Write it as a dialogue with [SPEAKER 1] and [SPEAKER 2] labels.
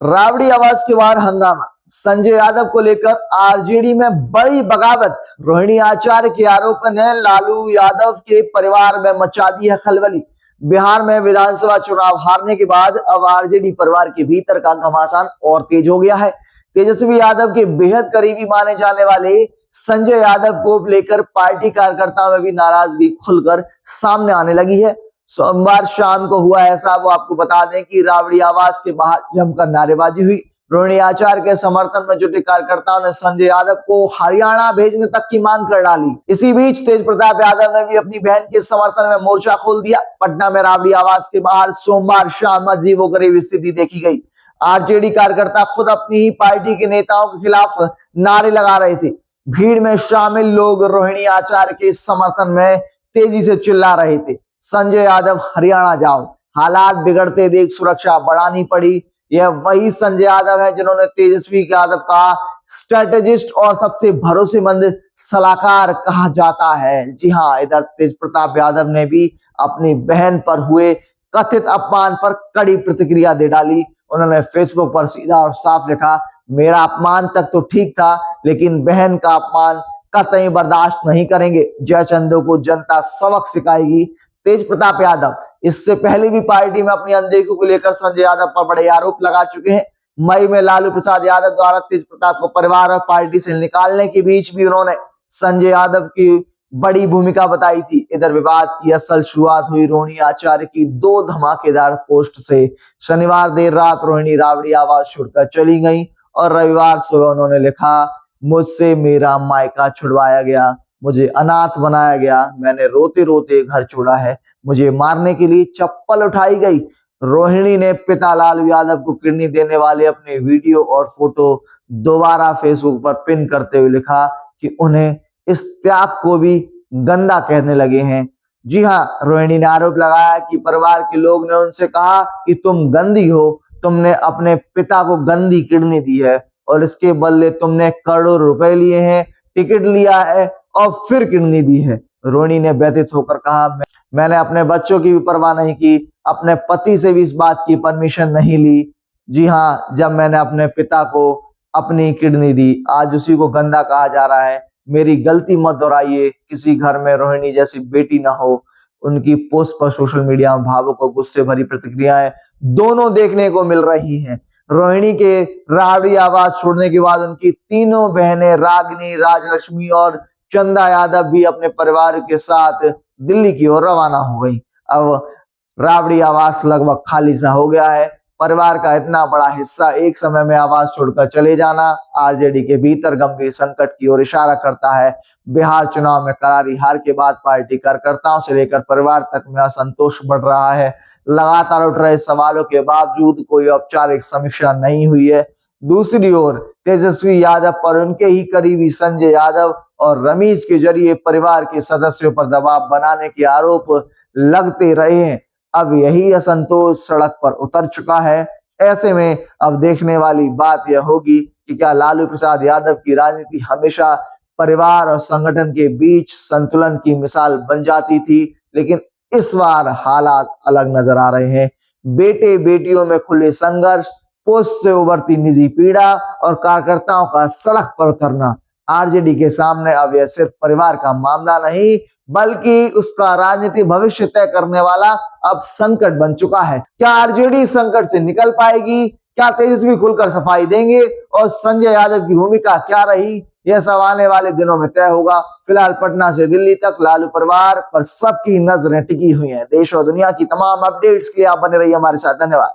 [SPEAKER 1] राबड़ी आवाज के बाद हंगामा। संजय यादव को लेकर आरजेडी में बड़ी बगावत। रोहिणी आचार्य के आरोप ने लालू यादव के परिवार में मचा दी है खलबली। बिहार में विधानसभा चुनाव हारने के बाद अब आरजेडी परिवार के भीतर का घमासान और तेज हो गया है। तेजस्वी यादव के बेहद करीबी माने जाने वाले संजय यादव को लेकर पार्टी कार्यकर्ताओं में भी नाराजगी खुलकर सामने आने लगी है। सोमवार शाम को हुआ ऐसा, वो आपको बता दें कि राबड़ी आवास के बाहर जमकर नारेबाजी हुई। रोहिणी आचार्य के समर्थन में जुटे कार्यकर्ताओं ने संजय यादव को हरियाणा भेजने तक की मांग कर डाली। इसी बीच तेज प्रताप यादव ने भी अपनी बहन के समर्थन में मोर्चा खोल दिया। पटना में राबड़ी आवास के बाहर सोमवार शाम अजीबोगरीब स्थिति देखी गई। आरजेडी कार्यकर्ता खुद अपनी ही पार्टी के नेताओं के खिलाफ नारे लगा रहे थे। भीड़ में शामिल लोग रोहिणी आचार्य के समर्थन में तेजी से चिल्ला रहे थे, संजय यादव हरियाणा जाओ। हालात बिगड़ते देख सुरक्षा बढ़ानी पड़ी। यह वही संजय यादव है जिन्होंने तेजस्वी यादव का स्ट्रेटेजिस्ट और सबसे भरोसेमंद सलाहकार कहा जाता है। जी हाँ, इधर तेज प्रताप यादव ने भी अपनी बहन पर हुए कथित अपमान पर कड़ी प्रतिक्रिया दे डाली। उन्होंने फेसबुक पर सीधा और साफ लिखा, मेरा अपमान तक तो ठीक था, लेकिन बहन का अपमान कतई बर्दाश्त नहीं करेंगे। जयचंदो को जनता सबक सिखाएगी। तेज प्रताप यादव इससे पहले भी पार्टी में अपनी अनदेखी को लेकर संजय यादव पर बड़े आरोप लगा चुके हैं। मई में लालू प्रसाद यादव द्वारा तेज प्रताप को परिवार और पार्टी से निकालने के बीच भी उन्होंने संजय यादव की बड़ी भूमिका बताई थी। इधर विवाद की असल शुरुआत हुई रोहिणी आचार्य की 2 धमाकेदार पोस्ट से। शनिवार देर रात रोहिणी राबड़ी आवाज छोड़कर चली गई और रविवार सुबह उन्होंने लिखा, मुझसे मेरा मायका छुड़वाया गया, मुझे अनाथ बनाया गया, मैंने रोते रोते घर छोड़ा है, मुझे मारने के लिए चप्पल उठाई गई। रोहिणी ने पिता लालू यादव को किडनी देने वाले अपने वीडियो और फोटो दोबारा फेसबुक पर पिन करते हुए लिखा कि उन्हें इस त्याग को भी गंदा कहने लगे हैं। जी हाँ, रोहिणी ने आरोप लगाया कि परिवार के लोग ने उनसे कहा कि तुम गंदी हो, तुमने अपने पिता को गंदी किडनी दी है और इसके बदले तुमने करोड़ों रुपए लिए हैं, टिकट लिया है और फिर किडनी दी है। रोहिणी ने व्यथित होकर कहा, मैंने अपने बच्चों की भी परवाह नहीं की, अपने पति से भी इस बात की परमिशन नहीं ली। जी हाँ, जब मैंने अपने पिता को अपनी किडनी दी, आज उसी को गंदा कहा जा रहा है। मेरी गलती मत दोहराइए। किसी घर में रोहिणी जैसी बेटी ना हो। उनकी पोस्ट पर सोशल मीडिया में भावुक और गुस्से भरी प्रतिक्रियाएं दोनों देखने को मिल रही हैं। रोहिणी के राबड़ी आवाज छोड़ने के बाद उनकी तीनों बहनें रागिनी, राजलक्ष्मी और चंदा यादव भी अपने परिवार के साथ दिल्ली की ओर रवाना हो गई। अब राबड़ी आवास लगभग खाली सा हो गया है। परिवार का इतना बड़ा हिस्सा एक समय में आवास छोड़कर चले जाना आरजेडी के भीतर गंभीर संकट की ओर इशारा करता है। बिहार चुनाव में करारी हार के बाद पार्टी कार्यकर्ताओं से लेकर परिवार तक में असंतोष बढ़ रहा है। लगातार उठ रहे सवालों के बावजूद कोई औपचारिक समीक्षा नहीं हुई है। दूसरी ओर तेजस्वी यादव पर उनके ही करीबी संजय यादव और रमीज के जरिए परिवार के सदस्यों पर दबाव बनाने के आरोप लगते रहे हैं। अब यही असंतोष सड़क पर उतर चुका है। ऐसे में अब देखने वाली बात यह होगी कि क्या लालू प्रसाद यादव की राजनीति हमेशा परिवार और संगठन के बीच संतुलन की मिसाल बन जाती थी, लेकिन इस बार हालात अलग नजर आ रहे हैं। बेटे बेटियों में खुले संघर्ष, पोस्ट से उभरती निजी पीड़ा और कार्यकर्ताओं का सड़क पर उतरना। आरजेडी के सामने अब यह सिर्फ परिवार का मामला नहीं, बल्कि उसका राजनीतिक भविष्य तय करने वाला अब संकट बन चुका है। क्या आरजेडी संकट से निकल पाएगी? क्या तेजस्वी खुलकर सफाई देंगे? और संजय यादव की भूमिका क्या रही? यह सब आने वाले दिनों में तय होगा। फिलहाल पटना से दिल्ली तक लालू परिवार पर सबकी नजरें टिकी हुई हैं। देश और दुनिया की तमाम अपडेट्स के लिए आप बने रहिए हमारे साथ। धन्यवाद।